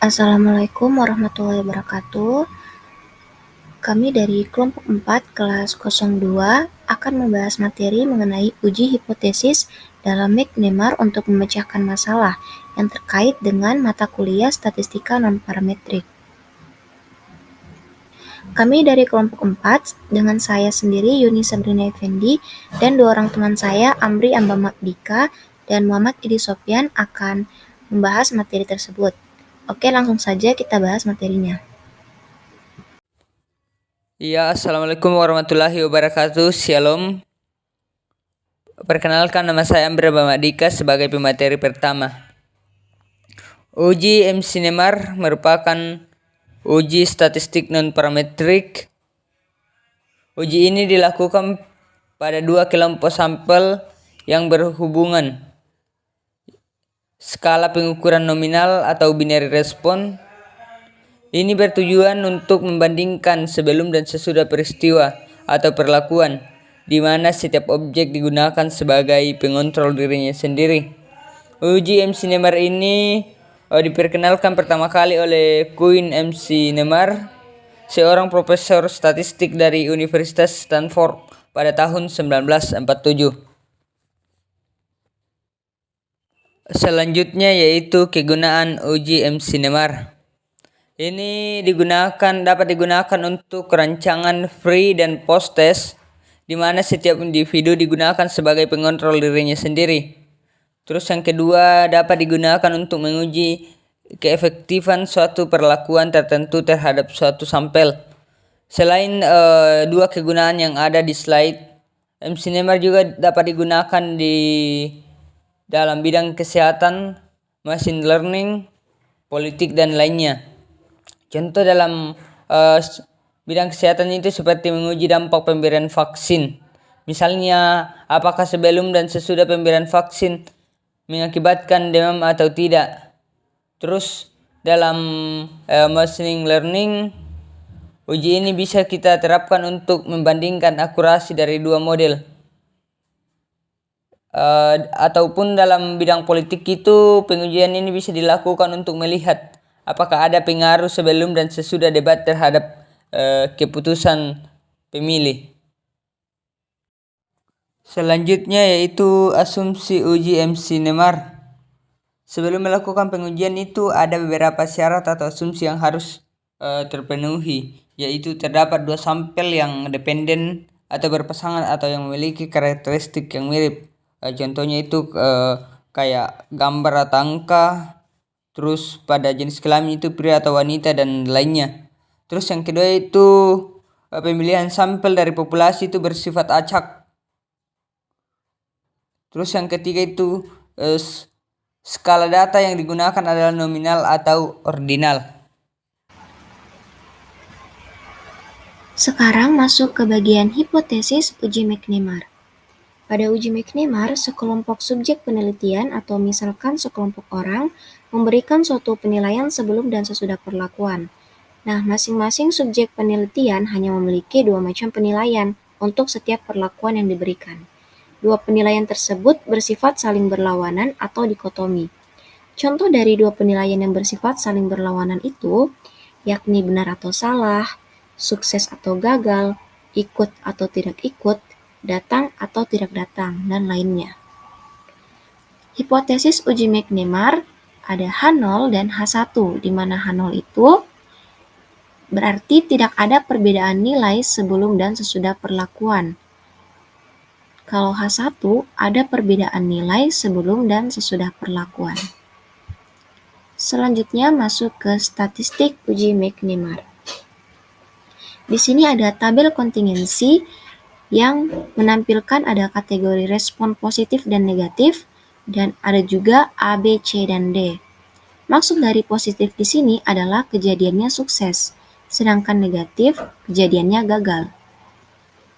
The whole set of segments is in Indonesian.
Assalamualaikum warahmatullahi wabarakatuh. Kami dari kelompok 4 kelas 02 akan membahas materi mengenai uji hipotesis dalam McNemar untuk memecahkan masalah yang terkait dengan mata kuliah statistika non-parametrik. Kami dari kelompok 4 dengan saya sendiri Yuni Sabrina Effendi dan dua orang teman saya Amri Ambamardika dan Muhammad Edi Sofyan akan membahas materi tersebut. Oke, langsung saja kita bahas materinya. Ya, Assalamualaikum warahmatullahi wabarakatuh. Shalom. Perkenalkan, nama saya Amri Ambamardika sebagai pemateri pertama. Uji MCNEMAR merupakan uji statistik non-parametrik. Uji ini dilakukan pada dua kelompok sampel yang berhubungan. Skala pengukuran nominal atau binary respon. Ini bertujuan untuk membandingkan sebelum dan sesudah peristiwa atau perlakuan, di mana setiap objek digunakan sebagai pengontrol dirinya sendiri. Uji MCNEMAR ini diperkenalkan pertama kali oleh Quinn McNemar, seorang profesor statistik dari Universitas Stanford pada tahun 1947. Selanjutnya yaitu kegunaan uji McNemar. Ini dapat digunakan untuk rancangan pre dan post test, di mana setiap individu digunakan sebagai pengontrol dirinya sendiri. Terus yang kedua, dapat digunakan untuk menguji keefektifan suatu perlakuan tertentu terhadap suatu sampel. Selain dua kegunaan yang ada di slide, MCNEMAR juga dapat digunakan di dalam bidang kesehatan, machine learning, politik, dan lainnya. Contoh dalam bidang kesehatan itu seperti menguji dampak pemberian vaksin. Misalnya, apakah sebelum dan sesudah pemberian vaksin mengakibatkan demam atau tidak. Terus dalam machine learning, uji ini bisa kita terapkan untuk membandingkan akurasi dari dua model. Ataupun dalam bidang politik itu, pengujian ini bisa dilakukan untuk melihat apakah ada pengaruh sebelum dan sesudah debat terhadap keputusan pemilih. Selanjutnya yaitu asumsi uji McNemar. Sebelum melakukan pengujian itu ada beberapa syarat atau asumsi yang harus terpenuhi, yaitu terdapat dua sampel yang dependen atau berpasangan atau yang memiliki karakteristik yang mirip. Contohnya itu kayak gambar atau angka. Terus pada jenis kelamin itu pria atau wanita dan lainnya. Terus yang kedua itu pemilihan sampel dari populasi itu bersifat acak. Terus yang ketiga itu skala data yang digunakan adalah nominal atau ordinal. Sekarang masuk ke bagian hipotesis uji McNemar. Pada uji McNemar, sekelompok subjek penelitian atau misalkan sekelompok orang memberikan suatu penilaian sebelum dan sesudah perlakuan. Nah, masing-masing subjek penelitian hanya memiliki dua macam penilaian untuk setiap perlakuan yang diberikan. Dua penilaian tersebut bersifat saling berlawanan atau dikotomi. Contoh dari dua penilaian yang bersifat saling berlawanan itu, yakni benar atau salah, sukses atau gagal, ikut atau tidak ikut, datang atau tidak datang, dan lainnya. Hipotesis uji McNemar ada H0 dan H1, di mana H0 itu berarti tidak ada perbedaan nilai sebelum dan sesudah perlakuan. Kalau H1 ada perbedaan nilai sebelum dan sesudah perlakuan. Selanjutnya masuk ke statistik uji McNemar. Di sini ada tabel kontingensi yang menampilkan ada kategori respon positif dan negatif, dan ada juga A, B, C, dan D. Maksud dari positif di sini adalah kejadiannya sukses, sedangkan negatif kejadiannya gagal.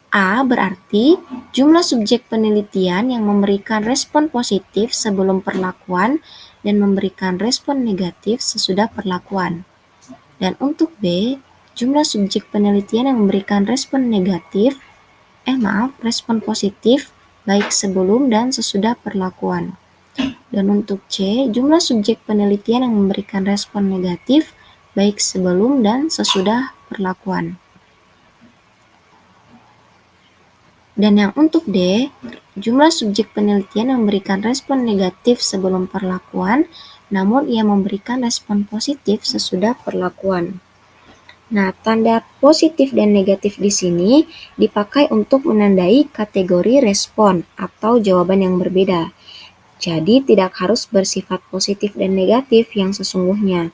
A berarti jumlah subjek penelitian yang memberikan respon positif sebelum perlakuan dan memberikan respon negatif sesudah perlakuan. Dan untuk B, jumlah subjek penelitian yang memberikan respon respon positif baik sebelum dan sesudah perlakuan. Dan untuk C, jumlah subjek penelitian yang memberikan respon negatif baik sebelum dan sesudah perlakuan. Dan yang untuk D, jumlah subjek penelitian yang memberikan respon negatif sebelum perlakuan, namun ia memberikan respon positif sesudah perlakuan. Nah, tanda positif dan negatif di sini dipakai untuk menandai kategori respon atau jawaban yang berbeda. Jadi, tidak harus bersifat positif dan negatif yang sesungguhnya.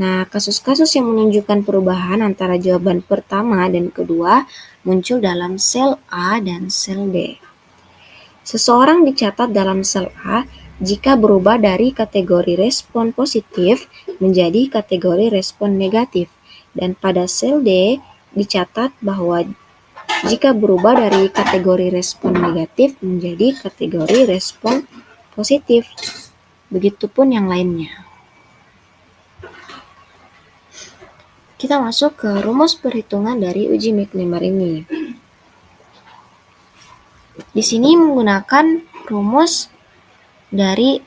Nah, kasus-kasus yang menunjukkan perubahan antara jawaban pertama dan kedua muncul dalam sel A dan sel D. Seseorang dicatat dalam sel A jika berubah dari kategori respon positif menjadi kategori respon negatif, dan pada sel D dicatat bahwa jika berubah dari kategori respon negatif menjadi kategori respon positif. Begitupun yang lainnya. Kita masuk ke rumus perhitungan dari uji McNemar ini. Di sini menggunakan rumus dari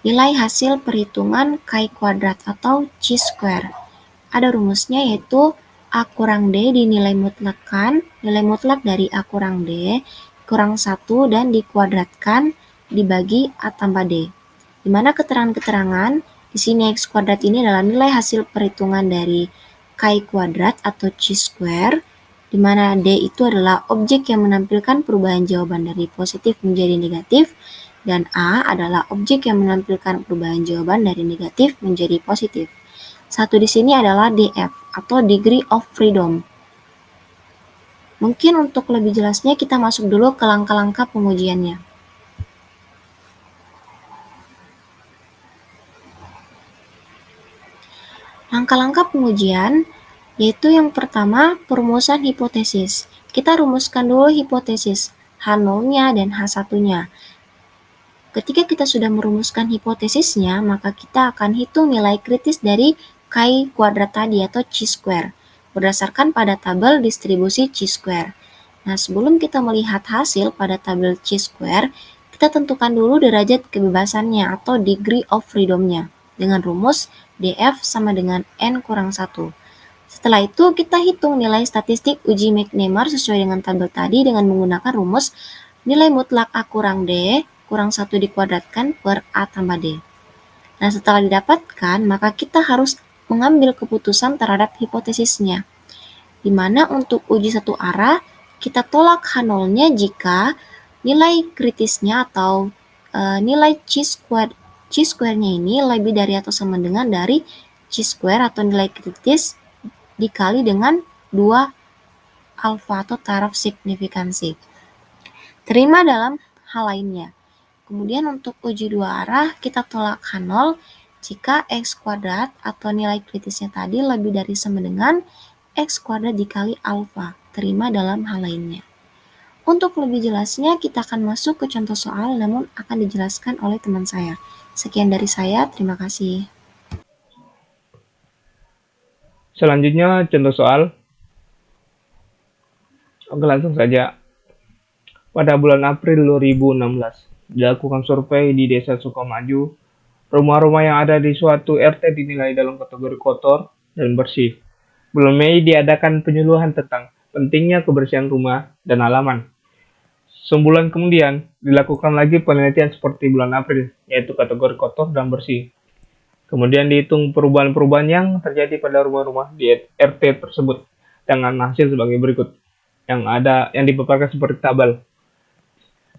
nilai hasil perhitungan chi kuadrat atau chi square. Ada rumusnya yaitu A kurang D dinilai mutlakkan, nilai mutlak dari A kurang D kurang 1 dan dikuadratkan dibagi A tambah D. Di mana keterangan-keterangan di sini X kuadrat ini adalah nilai hasil perhitungan dari chi kuadrat atau chi square, di mana D itu adalah objek yang menampilkan perubahan jawaban dari positif menjadi negatif, dan A adalah objek yang menampilkan perubahan jawaban dari negatif menjadi positif. Satu di sini adalah DF atau degree of freedom. Mungkin untuk lebih jelasnya kita masuk dulu ke langkah-langkah pengujiannya. Langkah-langkah pengujian yaitu yang pertama perumusan hipotesis. Kita rumuskan dulu hipotesis H0-nya dan H1-nya. Ketika kita sudah merumuskan hipotesisnya, maka kita akan hitung nilai kritis dari chi kuadrat tadi atau chi square berdasarkan pada tabel distribusi chi square. Nah, sebelum kita melihat hasil pada tabel chi square, kita tentukan dulu derajat kebebasannya atau degree of freedom-nya dengan rumus DF sama dengan N kurang 1. Setelah itu, kita hitung nilai statistik uji McNemar sesuai dengan tabel tadi dengan menggunakan rumus nilai mutlak A kurang D kurang 1 dikuadratkan per A tambah D. Nah, setelah didapatkan, maka kita harus mengambil keputusan terhadap hipotesisnya, di mana untuk uji satu arah, kita tolak H0-nya jika nilai kritisnya atau nilai chi square-nya ini lebih dari atau sama dengan dari chi square atau nilai kritis dikali dengan 2 alfa atau taraf signifikansi. Terima dalam hal lainnya. Kemudian untuk uji dua arah, kita tolak H0 jika X kuadrat atau nilai kritisnya tadi lebih dari sama dengan X kuadrat dikali alfa. Terima dalam hal lainnya. Untuk lebih jelasnya, kita akan masuk ke contoh soal, namun akan dijelaskan oleh teman saya. Sekian dari saya, terima kasih. Selanjutnya contoh soal. Oke, langsung saja. Pada bulan April 2016, dilakukan survei di Desa Sukamaju. Rumah-rumah yang ada di suatu RT dinilai dalam kategori kotor dan bersih. Bulan Mei diadakan penyuluhan tentang pentingnya kebersihan rumah dan halaman. Sebulan kemudian, dilakukan lagi penelitian seperti bulan April, yaitu kategori kotor dan bersih. Kemudian dihitung perubahan-perubahan yang terjadi pada rumah-rumah di RT tersebut dengan hasil sebagai berikut. Yang dipaparkan seperti tabel.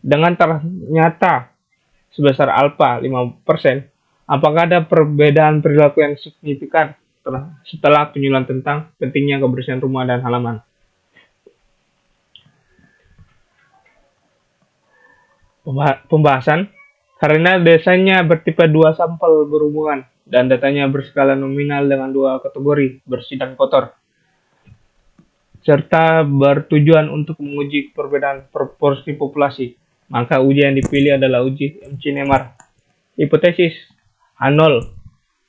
Dengan ternyata sebesar alfa 5%, apakah ada perbedaan perilaku yang signifikan setelah penyuluhan tentang pentingnya kebersihan rumah dan halaman? Pembahasan. Karena desainnya bertipe 2 sampel berhubungan dan datanya berskala nominal dengan 2 kategori, bersih dan kotor, serta bertujuan untuk menguji perbedaan proporsi populasi, maka uji yang dipilih adalah uji McNemar. Hipotesis H0,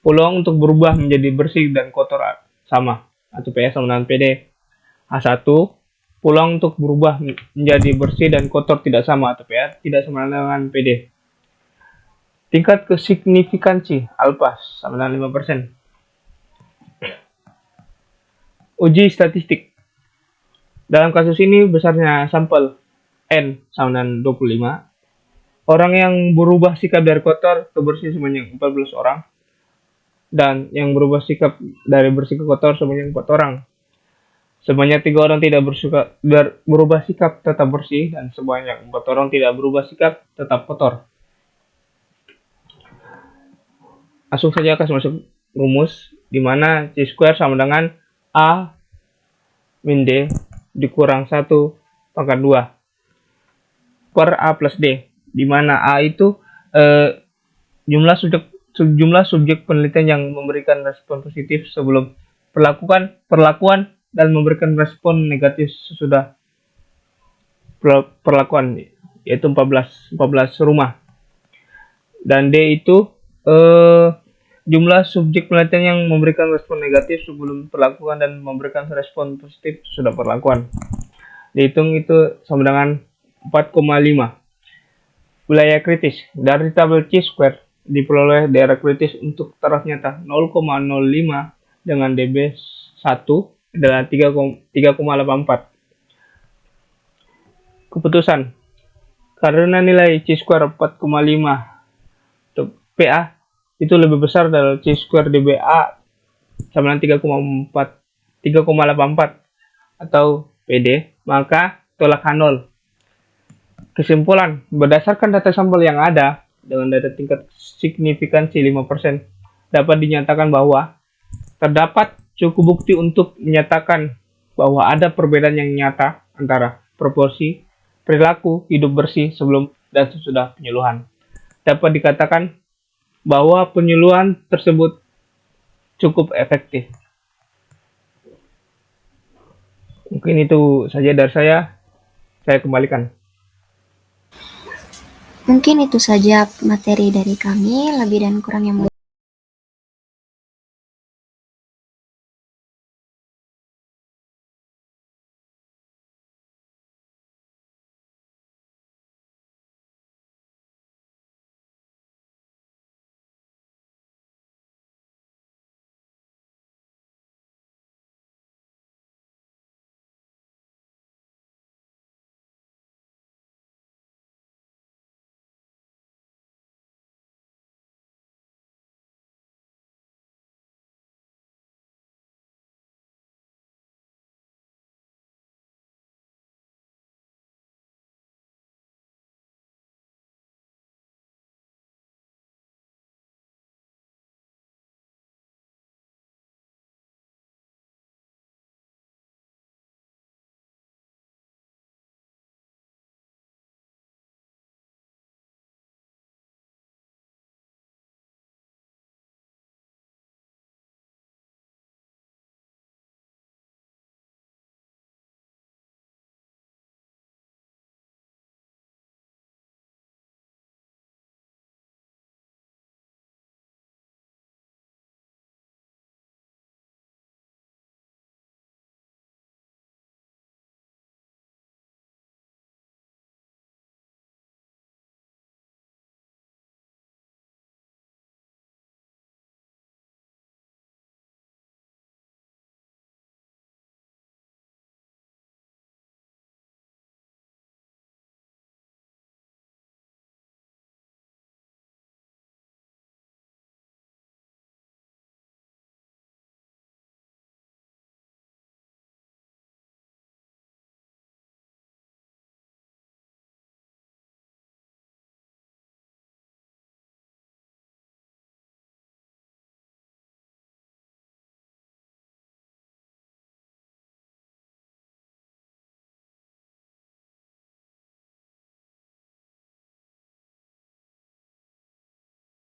peluang untuk berubah menjadi bersih dan kotor sama, atau PS sama dengan PD. H1, peluang untuk berubah menjadi bersih dan kotor tidak sama, atau PS tidak sama dengan PD. Tingkat kesignifikansi alpha sama dengan 5%. Uji statistik. Dalam kasus ini besarnya sampel N sama dengan 25. Orang yang berubah sikap dari kotor ke bersih sebanyak 14 orang. Dan yang berubah sikap dari bersih ke kotor sebanyak 4 orang. Sebanyak 3 orang tidak berubah sikap tetap bersih dan sebanyak 4 orang tidak berubah sikap tetap kotor. Langsung saja kasih masuk rumus di mana C² sama dengan A min D dikurang 1 pangkat 2 per A plus D, di mana A itu jumlah subjek penelitian yang memberikan respon positif sebelum perlakuan dan memberikan respon negatif sesudah perlakuan, yaitu 14 rumah. Dan D itu jumlah subjek penelitian yang memberikan respon negatif sebelum perlakuan dan memberikan respon positif sudah perlakuan. Dihitung itu sama dengan 4,5. Wilayah kritis. Dari tabel C² diperoleh daerah kritis untuk taraf nyata 0,05 dengan dB 1 adalah 3,84. Keputusan. Karena nilai C² 4,5 untuk PA itu lebih besar dari C² dBA sama dengan 3,84 atau PD, maka tolak H0. Kesimpulan, berdasarkan data sampel yang ada dengan data tingkat signifikansi 5%, dapat dinyatakan bahwa terdapat cukup bukti untuk menyatakan bahwa ada perbedaan yang nyata antara proporsi perilaku hidup bersih sebelum dan sesudah penyuluhan. Dapat dikatakan bahwa penyuluhan tersebut cukup efektif. Mungkin itu saja dari saya kembalikan. Mungkin itu saja materi dari kami, lebih dan kurang yang